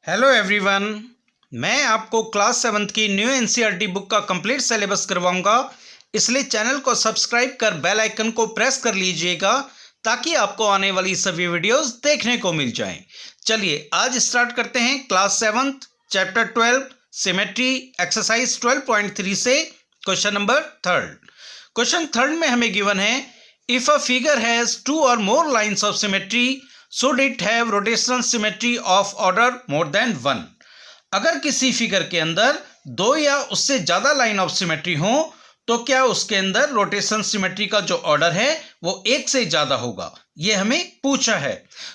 Hello everyone. मैं आपको class 7th की न्यू एनसीईआरटी बुक का कंप्लीट सिलेबस करवाऊंगा, इसलिए चैनल को सब्सक्राइब कर बेल आइकन को प्रेस कर लीजिएगा ताकि आपको आने वाली सभी वीडियोस देखने को मिल जाएं। चलिए आज स्टार्ट करते हैं class 7th chapter 12 symmetry exercise 12.3 से क्वेश्चन नंबर 3। क्वेश्चन 3 में हमें गिवन है इफ अ फिगर हैज 2 और more lines of symmetry should it have rotational symmetry of order more than 1। अगर किसी फिगर के अंदर दो या उससे ज्यादा लाइन ऑफ सिमेट्री हो तो क्या उसके अंदर रोटेशन सिमेट्री का जो ऑर्डर है वो एक से ज्यादा होगा, ये हमें पूछा है।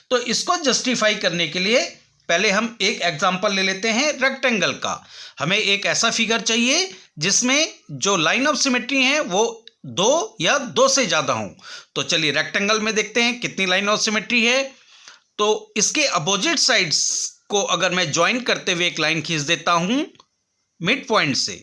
तो इसको जस्टिफाई करने के लिए पहले हम एक एग्जांपल ले लेते हैं रेक्टेंगल का। हमें एक ऐसा फिगर चाहिए जिसमें जो लाइन ऑफ सिमेट्री है वो दो या दो से ज्यादा हो। तो चलिए रेक्टेंगल में देखते हैं कितनी लाइन ऑफ सिमेट्री है। तो इसके अपोजिट साइड्स को अगर मैं ज्वाइन करते हुए एक लाइन खींच देता हूं मिड पॉइंट से,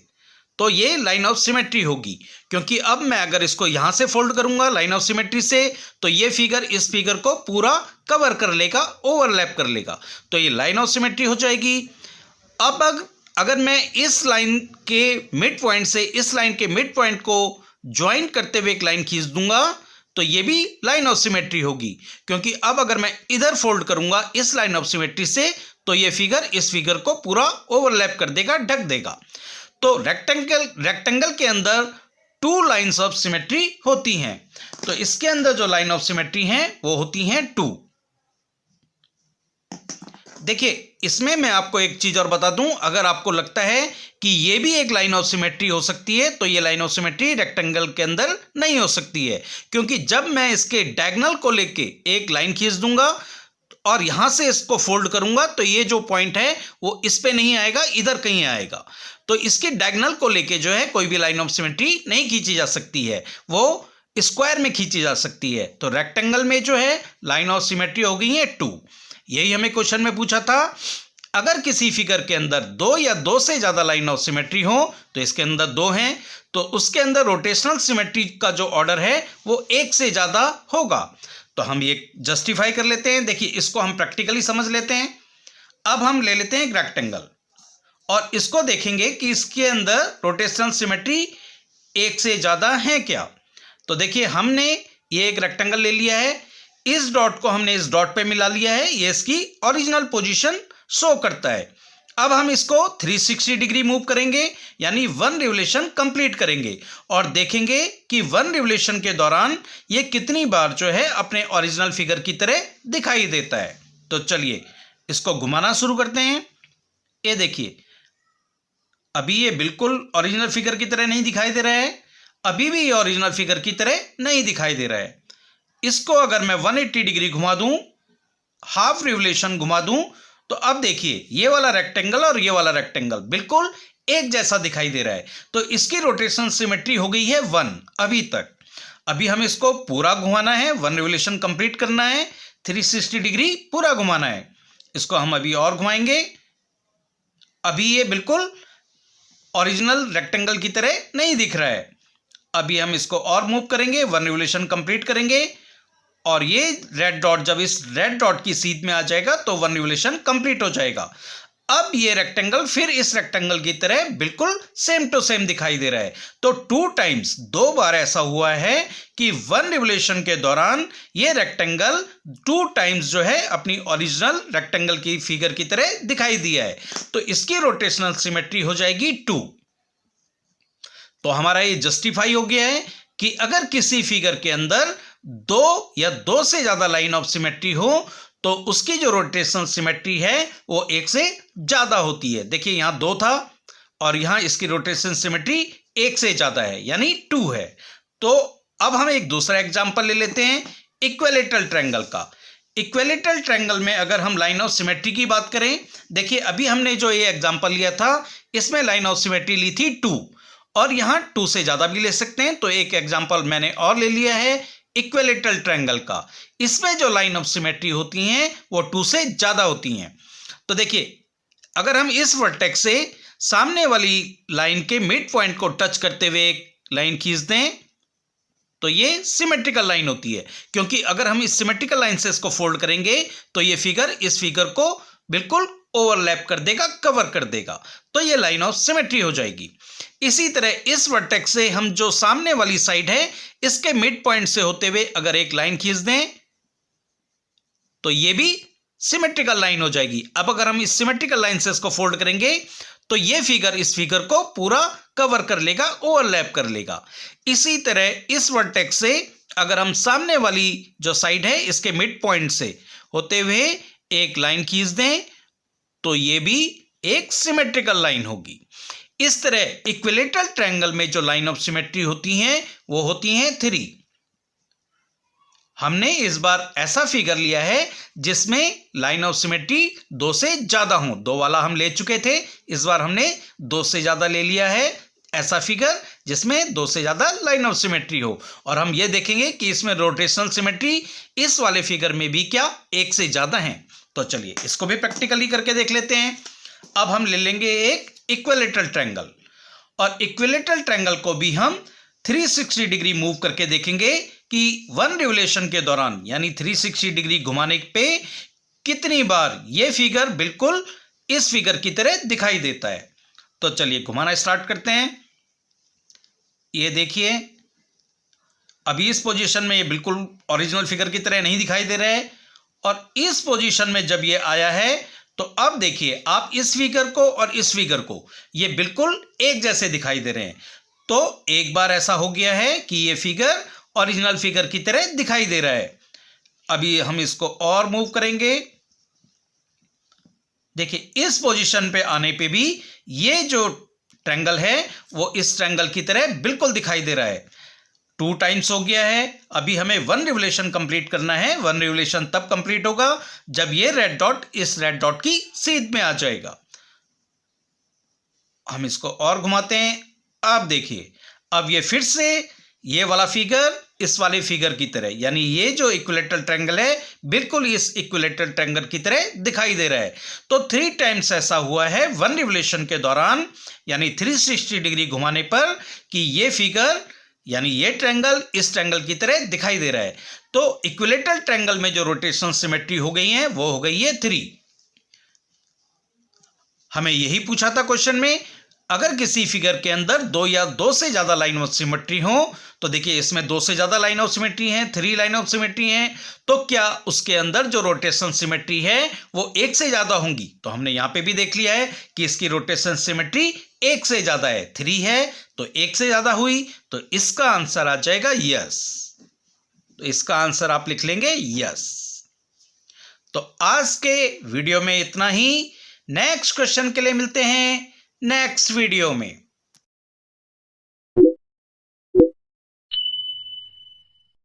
तो ये लाइन ऑफ सिमेट्री होगी, क्योंकि अब मैं अगर इसको यहां से फोल्ड करूंगा लाइन ऑफ सिमेट्री से तो ये फिगर इस फिगर को पूरा कवर कर लेगा, ओवरलैप कर लेगा, तो ये लाइन ऑफ सिमेट्री हो जाएगी। अब अगर मैं इस लाइन के मिड पॉइंट से इस लाइन के मिड पॉइंट को ज्वाइन करते हुए एक लाइन खींच दूंगा तो ये भी लाइन ऑफ सिमेट्री होगी, क्योंकि अब अगर मैं इधर फोल्ड करूंगा इस लाइन ऑफ सिमेट्री से तो ये फिगर इस फिगर को पूरा ओवरलैप कर देगा, ढक देगा। तो रेक्टेंगल के अंदर 2 लाइंस ऑफ सिमेट्री होती हैं, तो इसके अंदर जो लाइन ऑफ सिमेट्री हैं वो होती हैं 2। देखिए इसमें मैं आपको एक चीज और बता दूं, अगर आपको लगता है कि ये भी एक लाइन ऑफ सिमेट्री हो सकती है तो ये लाइन ऑफ सिमेट्री रेक्टेंगल के अंदर नहीं हो सकती है, क्योंकि जब मैं इसके डायगोनल को लेके एक लाइन खींच दूंगा और यहां से इसको फोल्ड करूंगा तो ये जो पॉइंट है वो इस पे नहीं आएगा, इधर कहीं आएगा। तो इसके डायगोनल को लेके जो है कोई भी लाइन ऑफ सिमेट्री नहीं खींची जा सकती है, वो स्क्वायर में खींची जा सकती है। तो रेक्टेंगल में जो है लाइन ऑफ सिमेट्री हो गई है 2। यही हमें क्वेश्चन में पूछा था, अगर किसी फिगर के अंदर दो या दो से ज्यादा लाइन ऑफ सिमेट्री हो, तो इसके अंदर दो हैं, तो उसके अंदर रोटेशनल सिमेट्री का जो ऑर्डर है वो एक से ज्यादा होगा। तो हम ये जस्टिफाई कर लेते हैं। देखिए इसको हम प्रैक्टिकली समझ लेते हैं। अब हम ले लेते हैं एक रेक्टेंगल और इसको देखेंगे कि इसके अंदर रोटेशनल सिमेट्री एक से ज्यादा है क्या। तो देखिए हमने ये एक रेक्टेंगल ले लिया है, इस डॉट को हमने इस डॉट पे मिला लिया है, ये इसकी ओरिजिनल पोजीशन शो करता है। अब हम इसको 360 डिग्री मूव करेंगे, यानी 1 रिवोल्यूशन कंप्लीट करेंगे और देखेंगे कि 1 रिवोल्यूशन के दौरान ये कितनी बार जो है अपने ओरिजिनल फिगर की तरह दिखाई देता है। तो चलिए इसको घुमाना शुरू करते हैं। ये देखिए अभी ये बिल्कुल ओरिजिनल फिगर की तरह नहीं दिखाई दे रहा है, अभी भी ये ओरिजिनल फिगर की तरह नहीं दिखाई दे रहा है। इसको अगर मैं 180 डिग्री घुमा दूं, हाफ रिवोल्यूशन घुमा दूं, तो अब देखिए ये वाला रेक्टेंगल और ये वाला रेक्टेंगल बिल्कुल एक जैसा दिखाई दे रहा है। तो इसकी रोटेशन सिमेट्री हो गई है 1 अभी तक। अभी हम इसको पूरा घुमाना है, 1 रिवोल्यूशन कंप्लीट करना है, 360 डिग्री पूरा घुमाना है। इसको हम अभी और घुमाएंगे, अभी ये बिल्कुल ओरिजिनल रेक्टेंगल की तरह नहीं दिख रहा है। अभी हम इसको और मूव करेंगे, 1 रिवोल्यूशन कंप्लीट करेंगे और ये रेड डॉट जब इस रेड डॉट की सीध में आ जाएगा तो 1 रिवोल्यूशन कंप्लीट हो जाएगा। अब ये रेक्टेंगल फिर इस रेक्टेंगल की तरह बिल्कुल सेम टू सेम दिखाई दे रहा है। तो 2 टाइम्स, 2 बार ऐसा हुआ है कि 1 रिवोल्यूशन के दौरान ये रेक्टेंगल 2 टाइम्स जो है अपनी ओरिजिनल रेक्टेंगल की फिगर की तरह दिखाई दिया है। तो इसकी रोटेशनल सिमेट्री हो जाएगी 2। तो हमारा ये जस्टिफाई हो गया है कि अगर किसी फिगर के अंदर दो या दो से ज्यादा लाइन ऑफ सिमेट्री हो तो उसकी जो रोटेशनल सिमेट्री है वो एक से ज्यादा होती है। देखिए यहां 2 था और यहां इसकी रोटेशन सिमेट्री एक से ज्यादा है, यानी 2 है। तो अब हम एक दूसरा एग्जांपल ले लेते हैं इक्विलैटरल ट्रायंगल का। इक्विलैटरल ट्रायंगल में अगर हम लाइन ऑफ सिमेट्री की बात करें, देखिए अभी हमने जो ये एग्जांपल लिया था इसमें लाइन ऑफ सिमेट्री ली थी 2 और यहां 2 से ज्यादा भी ले सकते हैं। तो एक एग्जांपल मैंने और ले लिया है इक्विलैटरल ट्रायंगल का। इसमें जो लाइन ऑफ सिमेट्री होती हैं वो 2 से ज्यादा होती हैं। तो देखिए अगर हम इस वर्टेक्स से सामने वाली लाइन के मिड पॉइंट को टच करते हुए एक लाइन खींच दें तो ये सिमेट्रिकल लाइन होती है, क्योंकि अगर हम इस सिमेट्रिकल लाइन से इसको फोल्ड करेंगे तो ये फिगर इस फिगर को बिल्कुल ओवरलैप कर देगा, कवर कर देगा, तो ये लाइन ऑफ सिमेट्री हो जाएगी। इसी तरह इस वर्टेक्स से हम जो सामने वाली साइड है इसके मिड पॉइंट से होते हुए अगर एक लाइन खींच दें तो ये भी सिमेट्रिकल लाइन हो जाएगी। अब अगर हम इस सिमेट्रिकल लाइन से इसको फोल्ड करेंगे तो ये फिगर इस फिगर को पूरा कवर कर लेगा, ओवरलैप कर लेगा। इसी तरह इस वर्टेक्स से अगर हम सामने वाली जो साइड है इसके मिड पॉइंट से होते हुए एक लाइन खींच दें तो ये भी एक सिमेट्रिकल लाइन होगी। इस तरह इक्विलेटरल ट्रायंगल में जो लाइन ऑफ सिमेट्री होती हैं वो होती हैं 3। हमने इस बार ऐसा फिगर लिया है जिसमें लाइन ऑफ सिमेट्री 2 से ज्यादा हो। 2 वाला हम ले चुके थे, इस बार हमने 2 से ज्यादा ले लिया है ऐसा फिगर जिसमें 2 से ज्यादा लाइन ऑफ सिमेट्री हो। और हम ये देखेंगे कि इसमें रोटेशनल सिमेट्री इस वाले फिगर में भी क्या 1 से ज्यादा है। तो चलिए इसको भी प्रैक्टिकली करके देख लेते हैं। अब हम ले लेंगे एक इक्विलेटरल ट्रायंगल और इक्विलेटरल ट्रायंगल को भी हम 360 डिग्री मूव करके देखेंगे कि वन रिवोल्यूशन के दौरान यानी 360 डिग्री घुमाने पे कितनी बार ये फिगर बिल्कुल इस फिगर की तरह दिखाई देता है। तो चलिए घुमाना स्टार्ट करते हैं। ये देखिए अभी इस पोजीशन में ये बिल्कुल ओरिजिनल फिगर की तरह नहीं दिखाई दे रहा है और इस पोजीशन में जब ये आया है तो अब देखिए आप इस फिगर को और इस फिगर को ये बिल्कुल एक जैसे दिखाई दे रहे हैं। तो एक बार ऐसा हो गया है कि ये फिगर ओरिजिनल फिगर की तरह दिखाई दे रहा है। अभी हम इसको और मूव करेंगे। देखिए इस पोजीशन पे आने पे भी ये जो ट्रायंगल है वो इस ट्रायंगल की तरह बिल्कुल दिखाई दे रहा है। 2 टाइम्स हो गया है। अभी हमें 1 रिवोल्यूशन कंप्लीट करना है। 1 रिवोल्यूशन तब कंप्लीट होगा जब ये रेड डॉट इस रेड डॉट की सीध में आ जाएगा। हम इसको और घुमाते हैं। अब देखिए अब ये फिर से ये वाला फिगर इस वाले फिगर की तरह यानी ये जो इक्विलेटरल ट्रायंगल है बिल्कुल इस इक्विलेटरल ट्रायंगल की तरह दिखाई दे रहा है। तो 3 टाइम्स ऐसा हुआ है 1 रिवोल्यूशन के दौरान यानी 360 डिग्री घुमाने पर कि ये फिगर यानी ये ट्रायंगल इस ट्रायंगल की तरह दिखाई दे रहा है। तो इक्विलेटरल ट्रायंगल में जो रोटेशनल सिमेट्री हो गई है वो हो गई है 3। हमें यही पूछा था क्वेश्चन में, अगर किसी फिगर के अंदर 2 या 2 से ज्यादा लाइन ऑफ सिमेट्री हो तो देखिए इसमें 2 से ज्यादा लाइन ऑफ सिमेट्री है, 3 लाइन ऑफ सिमेट्री है, तो क्या उसके अंदर जो रोटेशन सिमेट्री है वो 1 से ज्यादा होंगी। तो हमने यहां पे भी देख लिया है कि इसकी रोटेशन सिमेट्री 1 से ज्यादा है। 3 है तो 1 से ज्यादा हुई, तो इसका आंसर आ जाएगा यस। तो इसका आंसर आप लिख लेंगे यस। तो आज के वीडियो में इतना ही। नेक्स्ट क्वेश्चन के लिए मिलते हैं नेक्स्ट वीडियो में।